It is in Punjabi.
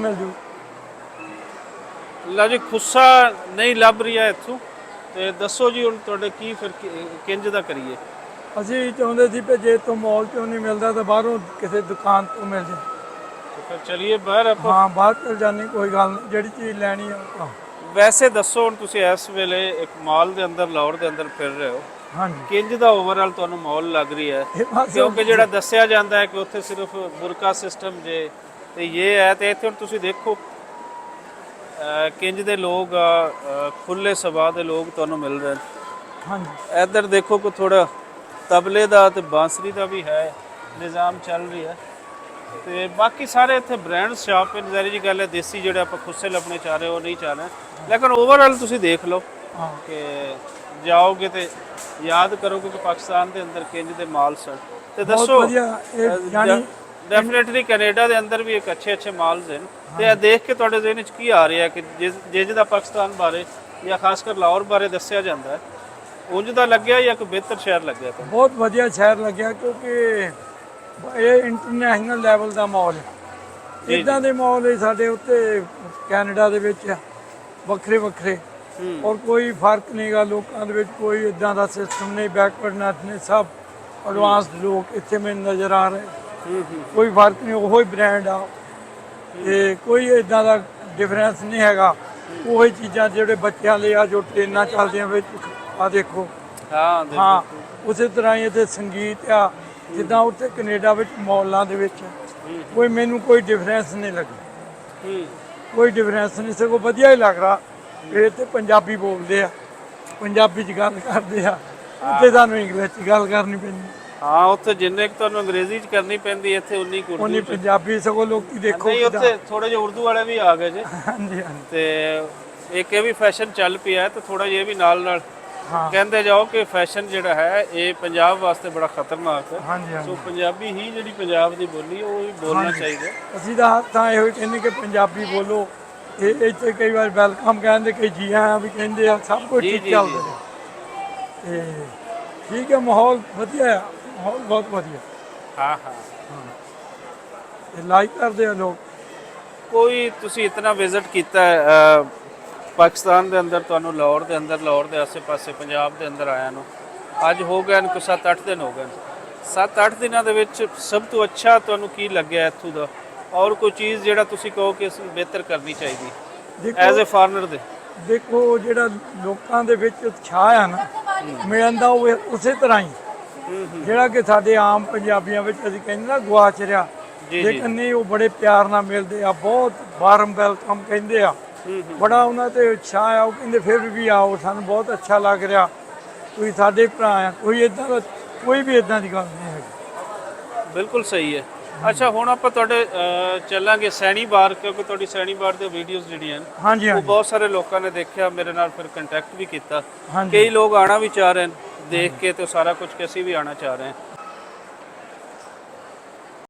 ਮਿਲ ਜੂ। ਲਓ ਜੀ, ਖੁੱਸਾ ਨਹੀਂ ਲੱਭ ਰਿਹਾ ਇੱਥੋਂ, ਤੇ ਦੱਸੋ ਜੀ ਹੁਣ ਤੁਹਾਡੇ ਕੀ ਫਿਰ ਕਿੰਜ ਦਾ ਕਰੀਏ? ਅਸੀਂ ਚਾਹੁੰਦੇ ਸੀ ਕਿ ਜੇ ਤੋਂ ਮਾਲ ਚੋਂ ਨਹੀਂ ਮਿਲਦਾ ਤਾਂ ਬਾਹਰੋਂ ਕਿਸੇ ਦੁਕਾਨ ਤੋਂ ਮਿਲ ਜੇ। ਤੇ ਫਿਰ ਚਲੀਏ ਬਾਹਰ ਆਪਾਂ। ਹਾਂ, ਬਾਹਰ ਚਲ ਜਾਂਦੇ, ਕੋਈ ਗੱਲ ਨਹੀਂ, ਜਿਹੜੀ ਚੀਜ਼ ਲੈਣੀ ਆ ਉਹ। ਵੈਸੇ ਦੱਸੋ ਹੁਣ ਤੁਸੀਂ ਇਸ ਵੇਲੇ ਇੱਕ ਮਾਲ ਦੇ ਅੰਦਰ, ਲਾਹੌਰ ਦੇ ਅੰਦਰ ਫਿਰ ਰਹੇ ਹੋ, ਹਾਂਜੀ, ਕਿੰਜ ਦਾ ਓਵਰਆਲ ਤੁਹਾਨੂੰ ਮਾਹੌਲ ਲੱਗ ਰਹੀ ਹੈ? ਇਹ ਬਸ ਕਿਉਂਕਿ ਜਿਹੜਾ ਦੱਸਿਆ ਜਾਂਦਾ ਹੈ ਕਿ ਉੱਥੇ ਸਿਰਫ ਬੁਰਕਾ ਸਿਸਟਮ ਜੇ ਤੇ ਇਹ ਹੈ, ਤੇ ਇੱਥੇ ਹੁਣ ਤੁਸੀਂ ਦੇਖੋ ਕਿੰਜ ਦੇ ਲੋਕ ਆ, ਖੁੱਲੇ ਸੁਭਾਅ ਦੇ ਲੋਕ ਤੁਹਾਨੂੰ ਮਿਲ ਰਹੇ ਨੇ। ਹਾਂਜੀ, ਇੱਧਰ ਦੇਖੋ ਕਿ ਥੋੜਾ ਤਬਲੇ ਦਾ ਤੇ ਬਾਂਸਰੀ ਦਾ ਵੀ ਹੈ ਨਿਜ਼ਾਮ ਚੱਲ ਰਿਹਾ, ਤੇ ਬਾਕੀ ਸਾਰੇ ਇੱਥੇ ਬ੍ਰਾਂਡ ਸ਼ਾਪ ਹੈ। ਨਜ਼ਾਰੀ ਜੀ ਗੱਲ ਹੈ, ਦੇਸੀ ਜਿਹੜੇ ਆਪਾਂ ਖੁੱਸੇ ਲੱਭਣੇ ਚਾਹ ਰਹੇ ਉਹ ਨਹੀਂ ਚਾਹ ਰਹੇ, ਲੇਕਿਨ ਓਵਰਆਲ ਤੁਸੀਂ ਦੇਖ ਲਓ ਹਾਂ, ਕਿ ਜਾਓਗੇ ਤੇ ਯਾਦ ਕਰੋਗੇ ਕਿ ਪਾਕਿਸਤਾਨ ਦੇ ਅੰਦਰ ਕਿੰਜ ਦੇ ਮਾਲ ਸਨ। ਤੇ ਬਹੁਤ ਦੱਸੋ, ਵਧੀਆ। ਇਹ ਯਾਨੀ ਡੈਫੀਨਿਟਲੀ ਕੈਨੇਡਾ ਦੇ ਅੰਦਰ ਵੀ ਇੱਕ ਅੱਛੇ ਮਾਲਸ ਹਨ, ਤੇ ਇਹ ਦੇਖ ਕੇ ਤੁਹਾਡੇ ਜ਼ਿਹਨ 'ਚ ਕੀ ਆ ਰਿਹਾ ਕਿ ਜਿਹਦਾ ਪਾਕਿਸਤਾਨ ਬਾਰੇ ਜਾਂ ਖਾਸ ਕਰ ਲਾਹੌਰ ਬਾਰੇ ਦੱਸਿਆ ਜਾਂਦਾ ਹੈ, ਉਂਝ ਦਾ ਲੱਗਿਆ ਜਾਂ ਕੋਈ ਬਿਹਤਰ ਸ਼ਹਿਰ ਲੱਗਿਆ ਤੁਹਾਨੂੰ? ਬਹੁਤ ਵਧੀਆ ਸ਼ਹਿਰ ਲੱਗਿਆ, ਕਿਉਂਕਿ ਇਹ ਇੰਟਰਨੈਸ਼ਨਲ ਲੈਵਲ ਦਾ ਮਾਲ ਹੈ। ਇੱਦਾਂ ਦੇ ਮਾਲ ਸਾਡੇ ਉੱਤੇ ਕੈਨੇਡਾ ਦੇ ਵਿੱਚ ਵੱਖਰੇ ਵੱਖਰੇ, ਔਰ ਕੋਈ ਫਰਕ ਨਹੀਂਗਾ ਲੋਕਾਂ ਦੇ ਵਿੱਚ, ਕੋਈ ਇਦਾਂ ਦਾ ਸਿਸਟਮ ਨਹੀਂ, ਬੈਕਵਰਡਨੈਸ ਨਹੀਂ, ਸਭ ਐਡਵਾਂਸਡ ਲੋਕ ਇੱਥੇ ਮੈਨੂੰ ਨਜ਼ਰ ਆ ਰਹੇ। ਕੋਈ ਫਰਕ ਨਹੀਂ, ਉਹੀ ਬ੍ਰਾਂਡ ਆ, ਤੇ ਕੋਈ ਇਦਾਂ ਦਾ ਡਿਫਰੈਂਸ ਨਹੀਂ ਹੈਗਾ। ਉਹੀ ਚੀਜ਼ਾਂ ਜਿਹੜੇ ਬੱਚਿਆਂ ਲਈ ਆ, ਜੋ ਟ੍ਰੇਨਾਂ ਚੱਲਦੀਆਂ ਵਿੱਚ ਆ ਦੇਖੋ। ਹਾਂ, ਉਸੇ ਤਰ੍ਹਾਂ ਹੀ ਇੱਥੇ ਸੰਗੀਤ ਆ, ਜਿੱਦਾਂ ਉੱਥੇ ਕੈਨੇਡਾ ਵਿੱਚ ਮੌਲਾਂ ਦੇ ਵਿੱਚ ਕੋਈ ਮੈਨੂੰ ਕੋਈ ਡਿਫਰੈਂਸ ਨਹੀਂ ਲੱਗਾ। ਕੋਈ ਡਿਫਰੈਂਸ ਨਹੀਂ, ਸਗੋਂ ਵਧੀਆ ਹੀ ਲੱਗ ਰਿਹਾ। ਇਹ ਤੇ ਪੰਜਾਬੀ ਬੋਲਦੇ ਆ, ਪੰਜਾਬੀ 'ਚ ਗੱਲ ਕਰਦੇ ਆ, ਉੱਥੇ ਤੁਹਾਨੂੰ ਇੰਗਲਿਸ਼ 'ਚ ਗੱਲ ਕਰਨੀ ਪੈਂਦੀ। ਹਾਂ, ਉੱਥੇ ਜਿੰਨੇ ਕੁ ਤੁਹਾਨੂੰ ਅੰਗਰੇਜ਼ੀ 'ਚ ਕਰਨੀ ਪੈਂਦੀ, ਇੱਥੇ ਉਨੀ ਕੁ ਉਨੀ ਪੰਜਾਬੀ। ਸਗੋਂ ਲੋਕੀ ਦੇਖੋ ਨਹੀਂ, ਉੱਥੇ ਥੋੜੇ ਜਿਹੇ ਉਰਦੂ ਵਾਲੇ ਵੀ ਆ ਗਏ ਜੇ, ਹਾਂਜੀ ਹਾਂਜੀ, ਤੇ ਇੱਕ ਇਹ ਵੀ ਫੈਸ਼ਨ ਚੱਲ ਪਿਆ, ਤੇ ਥੋੜਾ ਜਿਹਾ ਵੀ ਨਾਲ ਨਾਲ ਹਾਂ, ਕਹਿੰਦੇ ਜਾਓ ਕਿ ਫੈਸ਼ਨ ਜਿਹੜਾ ਹੈ ਇਹ ਪੰਜਾਬ ਵਾਸਤੇ ਬੜਾ ਖਤਰਨਾਕ ਹੈ। ਹਾਂਜੀ ਹਾਂਜੀ। ਸੋ ਪੰਜਾਬੀ ਹੀ ਜਿਹੜੀ ਪੰਜਾਬ ਦੀ ਬੋਲੀ ਉਹ ਵੀ ਬੋਲਣਾ ਚਾਹੀਦਾ। ਅਸੀਂ ਤਾਂ ਇਹੋ ਹੀ ਕਹਿੰਦੇ ਕਿ ਪੰਜਾਬੀ ਬੋਲੋ। ਇਹ ਇੱਥੇ ਕਈ ਵਾਰ ਵੈਲਕਮ ਕਹਿੰਦੇ, ਕਈ ਜੀ ਆਇਆਂ ਵੀ ਕਹਿੰਦੇ ਆ, ਸਭ ਕੁਝ ਠੀਕ ਚੱਲਦਾ ਰਿਹਾ। ਤੇ ਠੀਕ ਹੈ, ਮਾਹੌਲ ਵਧੀਆ ਆ, ਮਾਹੌਲ ਬਹੁਤ ਵਧੀਆ। ਹਾਂ ਹਾਂ, ਤੇ ਲਾਈਕ ਕਰਦੇ ਆ ਲੋਕ। ਕੋਈ ਤੁਸੀਂ ਇਤਨਾ ਵਿਜ਼ਿਟ ਕੀਤਾ ਪਾਕਿਸਤਾਨ ਦੇ ਅੰਦਰ, ਤੁਹਾਨੂੰ ਲਾਹੌਰ ਦੇ ਅੰਦਰ, ਲਾਹੌਰ ਦੇ ਆਸੇ-ਪਾਸੇ ਪੰਜਾਬ ਦੇ ਅੰਦਰ ਆਇਆ ਨੂੰ ਅੱਜ ਹੋ ਗਏ ਨੇ ਕੋਈ 7-8 ਦਿਨ ਹੋ ਗਏ ਨੇ। 7-8 ਦਿਨਾਂ ਦੇ ਵਿੱਚ ਸਭ ਤੋਂ ਅੱਛਾ ਤੁਹਾਨੂੰ ਕੀ ਲੱਗਿਆ ਇੱਥੋਂ ਦਾ, ਔਰ ਕੋਈ ਚੀਜ਼ ਜਿਹੜਾ ਤੁਸੀਂ ਕਹੋ ਕਿ ਇਸ ਨੂੰ ਬਿਹਤਰ ਕਰਨੀ ਚਾਹੀਦੀ ਐਜ਼ ਅ ਫਾਰਨਰ ਦੇ? ਦੇਖੋ, ਜਿਹੜਾ ਲੋਕਾਂ ਦੇ ਵਿੱਚ ਉਤਸ਼ਾਹ ਆ ਨਾ ਮਿਲਣ ਦਾ, ਉਹ ਉਸੇ ਤਰ੍ਹਾਂ ਹੀ ਜਿਹੜਾ ਕਿ ਸਾਡੇ ਆਮ ਪੰਜਾਬੀਆਂ ਵਿੱਚ ਅਸੀਂ ਕਹਿੰਦੇ ਨਾ ਗਵਾਚ ਰਿਹਾ, ਲੇਕਿਨ ਨਹੀਂ, ਉਹ ਬੜੇ ਪਿਆਰ ਨਾਲ ਮਿਲਦੇ ਆ, ਬਹੁਤ ਵਾਰਮ ਵੈਲਕਮ ਕਹਿੰਦੇ ਆ, ਬੜਾ ਉਹਨਾਂ ਤੇ ਉਤਸ਼ਾਹ ਆ। ਉਹ ਕਹਿੰਦੇ ਫਿਰ ਵੀ ਆਓ, ਸਾਨੂੰ ਬਹੁਤ ਅੱਛਾ ਲੱਗ ਰਿਹਾ, ਤੁਸੀਂ ਸਾਡੇ ਭਰਾ ਆ। ਕੋਈ ਇਦਾਂ ਦਾ, ਕੋਈ ਵੀ ਇਦਾਂ ਦੀ ਗੱਲ ਨਹੀਂ ਹੈਗੀ। ਬਿਲਕੁਲ ਸਹੀ ਹੈ। ਅੱਛਾ, ਹੁਣ ਆਪਾਂ ਤੁਹਾਡੇ ਚੱਲਾਂਗੇ ਸੈਣੀ ਬਾਰ, ਕਿਉਂਕਿ ਤੁਹਾਡੀ ਸੈਣੀ ਬਾਰ ਦੇ ਵੀਡੀਓਜ਼ ਜਿਹੜੀਆਂ ਹਾਂਜੀ ਉਹ ਬਹੁਤ ਸਾਰੇ ਲੋਕਾਂ ਨੇ ਦੇਖਿਆ, ਮੇਰੇ ਨਾਲ ਫਿਰ ਕੰਟੈਕਟ ਵੀ ਕੀਤਾ। ਹਾਂਜੀ, ਕਈ ਲੋਕ ਆਉਣਾ ਵੀ ਚਾਹ ਰਹੇ ਨੇ ਦੇਖ ਕੇ, ਤੇ ਸਾਰਾ ਕੁਝ ਕਿ ਅਸੀਂ ਵੀ ਆਉਣਾ ਚਾਹ ਰਹੇ ਹਾਂ।